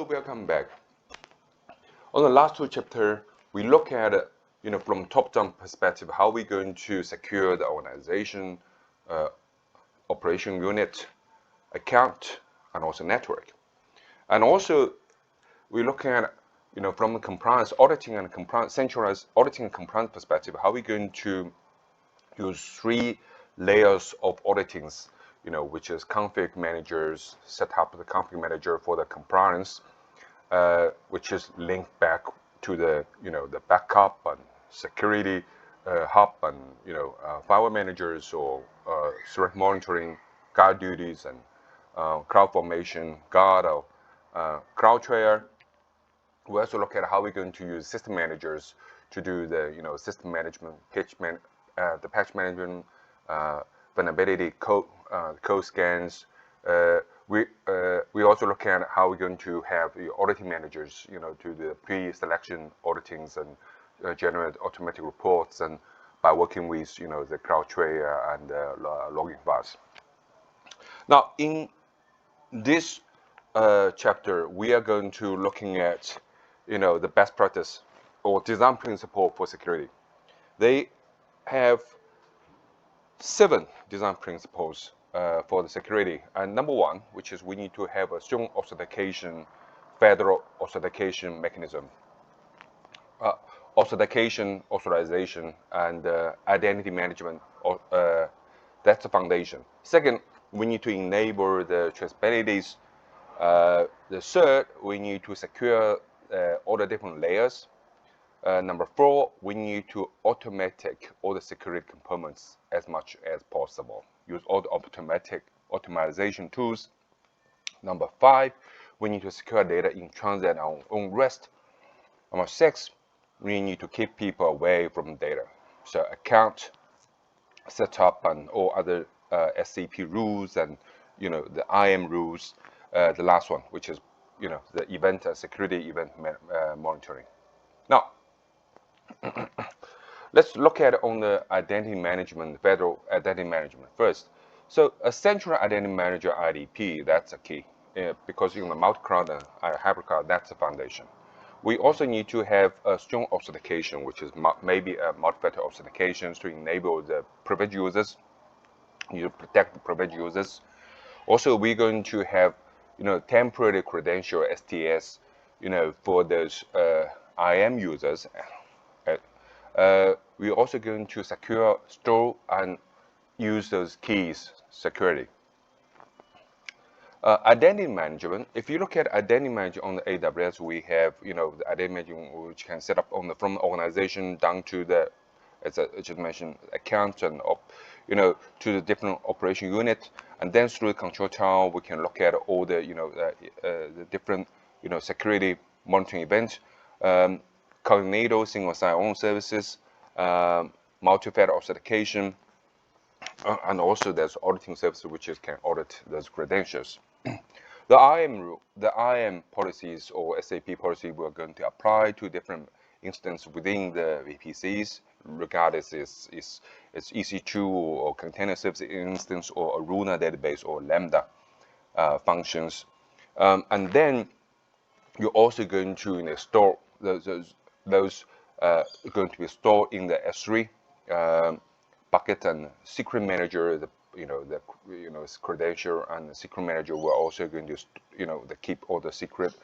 welcome back. On the last two chapters, we look at from top-down perspective how we're going to secure the organization, operation unit, account, and also network. And also we look at from a compliance auditing and compliance centralized auditing and compliance perspective how we're going to use three layers of auditings, which is config managers, set up the config manager for the compliance, which is linked back to the the backup and security hub and firewall managers or threat monitoring, guard duties, and cloud formation, guard or CrowdTrail. We also look at how we're going to use system managers to do the system management, the patch management, vulnerability code scans. We also look at how we're going to have the auditing managers, to the pre-selection auditings and generate automatic reports, and by working with the CrowdTrail and logging files. Now in this chapter, we are going to looking at the best practice or design principle for security. They have 7 design principles for the security, and number 1, which is we need to have a strong authentication, federal authentication mechanism, authentication, authorization, and identity management. That's the foundation. Second, we need to enable the traceabilities. The third, we need to secure all the different layers. Number 4, we need to automate all the security components as much as possible. Use all the automatic automation tools. Number 5, we need to secure data in transit on rest. Number 6, we need to keep people away from data. So account setup and all other SCP rules and the IAM rules. The last one, which is the event security event monitoring. Now let's look at on the identity management, federal identity management first. So a central identity manager IDP, that's a key, because the multi-cloud and hybrid cloud, that's the foundation. We also need to have a strong authentication, which is maybe a multi-factor authentications to enable the privileged users. You protect the privileged users. Also, we're going to have temporary credential STS, for those IAM users. We're also going to secure, store, and use those keys security. Identity management. If you look at identity management on the AWS, we have the identity management which can set up from the organization down to the, as I just mentioned, account and to the different operation unit, and then through the control tower we can look at all the the different security monitoring events, coordinator single sign-on services, multi-factor authentication, and also there's auditing services which can audit those credentials. The IAM policies or SAP policy we're going to apply to different instances within the VPCs, regardless it's EC2 or container service instance or a Runa database or Lambda functions, and then you're also going to store those going to be stored in the S3 bucket, and secret manager, the credential and the secret manager we're also going to keep all the secret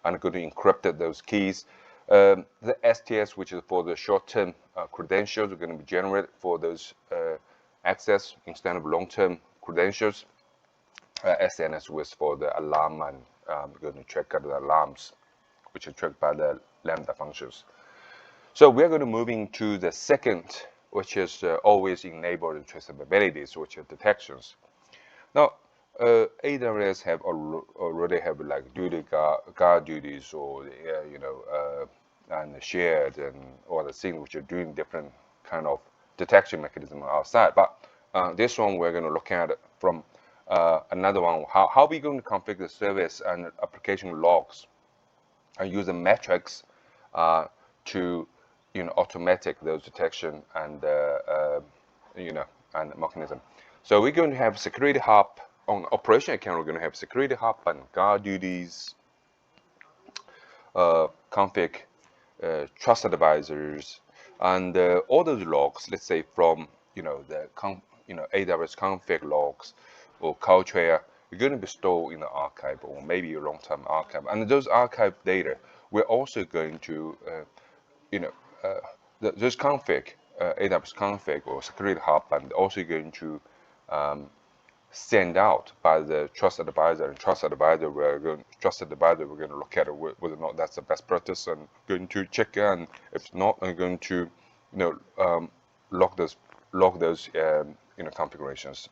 and going to encrypt those keys. The STS, which is for the short-term credentials, are going to be generated for those access instead of long-term credentials. SNS was for the alarm, and we're going to check out the alarms, which are checked by the Lambda functions. So we're going to move into the second, which is always enable the traceabilities, which are detections. Now, AWS have already have like guard duties or and shared and all the things which are doing different kind of detection mechanism outside. But this one we're going to look at from another one. How we going to configure the service and application logs and use the metrics to automatic those detection and and mechanism. So we're going to have security hub on operation account. We're going to have security hub and guard duties, config, trust advisors, and all those logs. Let's say from the AWS config logs or CloudTrail, are going to be stored in the archive or maybe a long-term archive. And those archive data, we're also going to you know those config, AWS config or security hub, and also going to send out by the trusted advisor. And trusted advisor, we're going to look at it, whether or not that's the best practice, and going to check it. And if not, I'm going to log those configurations.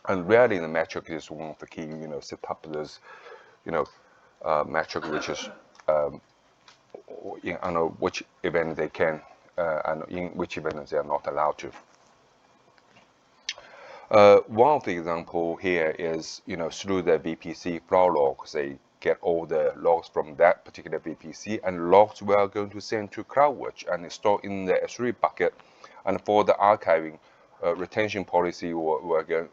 And really, the metric is one of the key. Set up those metric, which is which event they can and in which events they are not allowed to. One of the example here is, through the VPC flow logs, they get all the logs from that particular VPC, and logs we are going to send to CloudWatch and store in the S3 bucket. And for the archiving retention policy, we're going,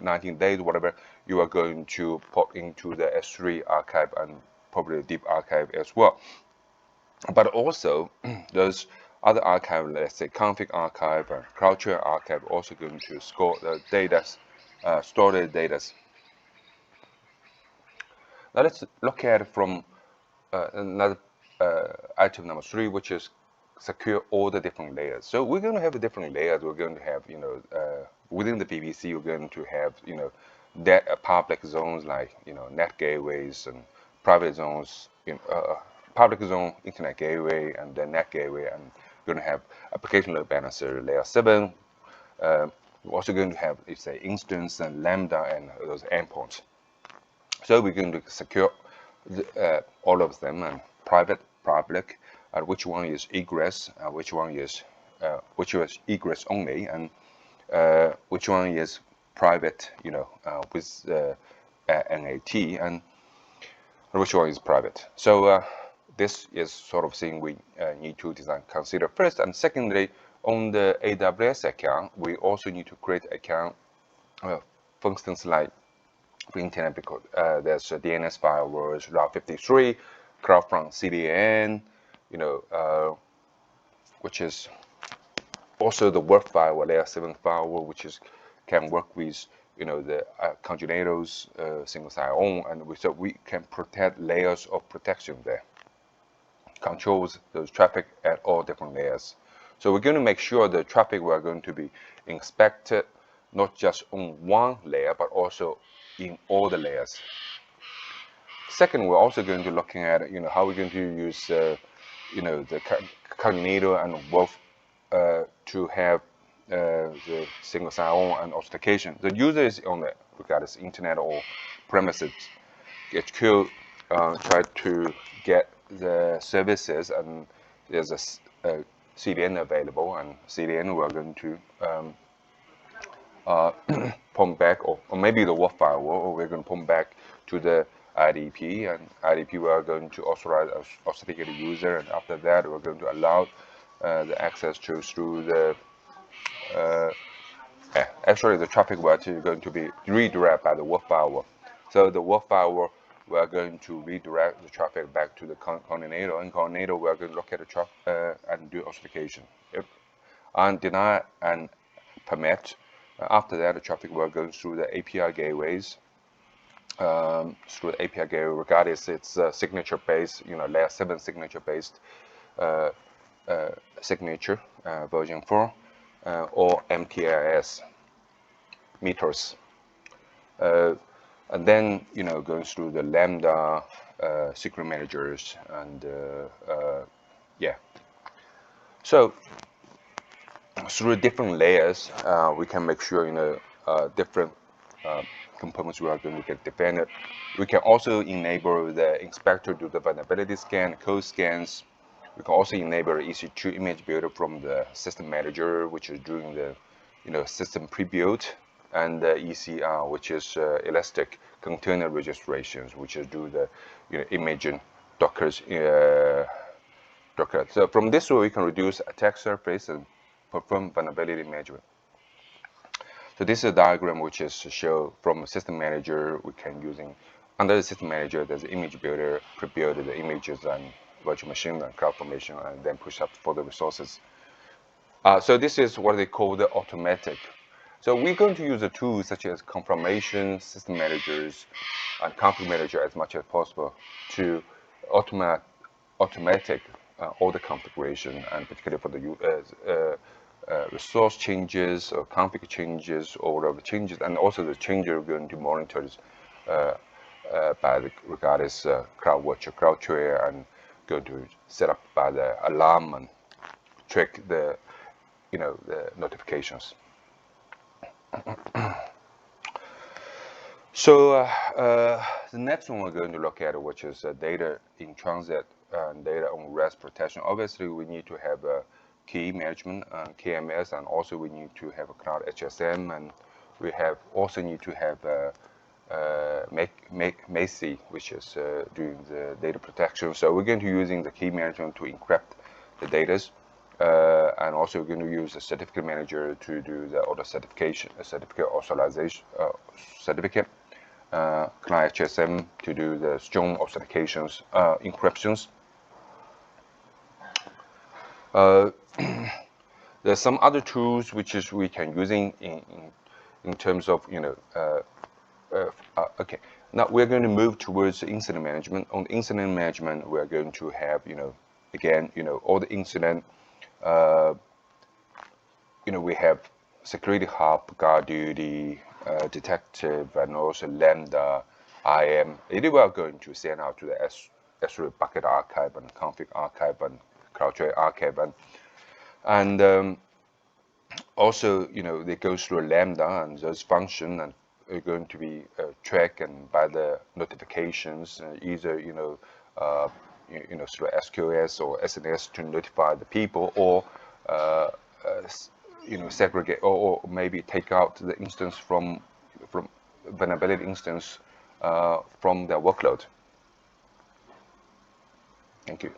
19 days, whatever, you are going to put into the S3 archive and probably deep archive as well. But also, those other archive, let's say config archive or CloudTrail archive, also going to store the data. Now let's look at it from another item number 3, which is secure all the different layers. So we're going to have different layers. We're going to have, within the VPC, we're going to have, public zones like, net gateways, and private zones, public zone, internet gateway, and then net gateway, and we're going to have application load balancer layer 7. We're also going to have, let's say, instance and Lambda and those endpoints. So we're going to secure all of them, and private, public, which one is egress, which is egress only, and which one is private, with NAT, and which one is private. So this is sort of thing we need to consider first. And secondly, on the AWS account, we also need to create account, for instance, like for internet, because there's a DNS firewalls, Route 53, CloudFront CDN, which is also the work firewall, layer 7 firewall, which can work with the congenitals, single sign-on, and so we can protect layers of protection there. Controls those traffic at all different layers. So we're going to make sure the traffic we're going to be inspected not just on one layer, but also in all the layers. Second, we're also going to looking at how we're going to use the cognator and wolf to have the single sign-on and authentication. The user is on the, regardless internet or premises, HQ try to get the services, and there's a CDN available, and CDN we're going to pump back, or maybe the WAF firewall, or we're going to pump back to the IDP, and IDP we are going to authorize authenticate the user, and after that we're going to allow the access through the actually the traffic we're going to be redirected by the WAF firewall. So the WAF firewall, we are going to redirect the traffic back to the coordinator, and coordinator we are going to look at the traffic and do authentication. And deny and permit. After that, the traffic will go through the API gateways. Through the API gateway, regardless it's signature-based, layer 7 signature-based signature version 4 or MTLS meters. And then going through the Lambda secret managers, and yeah. So through different layers, we can make sure different components we are going to get defended. We can also enable the inspector to do the vulnerability scan, code scans. We can also enable EC2 image builder from the system manager, which is doing the system pre-build, and the ECR, which is elastic container registrations, which is do the imaging Docker. So from this way, we can reduce attack surface and perform vulnerability management. So this is a diagram which is show from system manager. We can using under the system manager, there's an image builder, pre-build the images and virtual machine and cloud formation, and then push up for the resources. So this is what they call the automatic. So we're going to use the tools such as confirmation, system managers, and config manager as much as possible to automatic all the configuration, and particularly for the resource changes or config changes or whatever changes, and also the changes we're going to monitor by the regardless CloudWatch or CloudTrail, and going to set up by the alarm and track the the notifications. So the next one we're going to look at, which is data in transit and data on rest protection. Obviously, we need to have key management, KMS, and also we need to have a cloud HSM, and we also need to have MACI, which is doing the data protection. So we're going to using the key management to encrypt the data. And also we're going to use a certificate manager to do the auto certification, certificate authorization, certificate, client HSM to do the strong authentications, encryptions. There's some other tools which is we can using in terms of okay. Now we're going to move towards incident management. On incident management, we are going to have again all the incident. We have security hub, guard duty, detective, and also Lambda, IAM. We are going to send out to the S3 bucket archive and config archive and CloudTrail archive, and also they go through Lambda and those function, and are going to be tracked and by the notifications, either through SQS or SNS to notify the people, or segregate or maybe take out the instance from vulnerability instance from their workload. Thank you.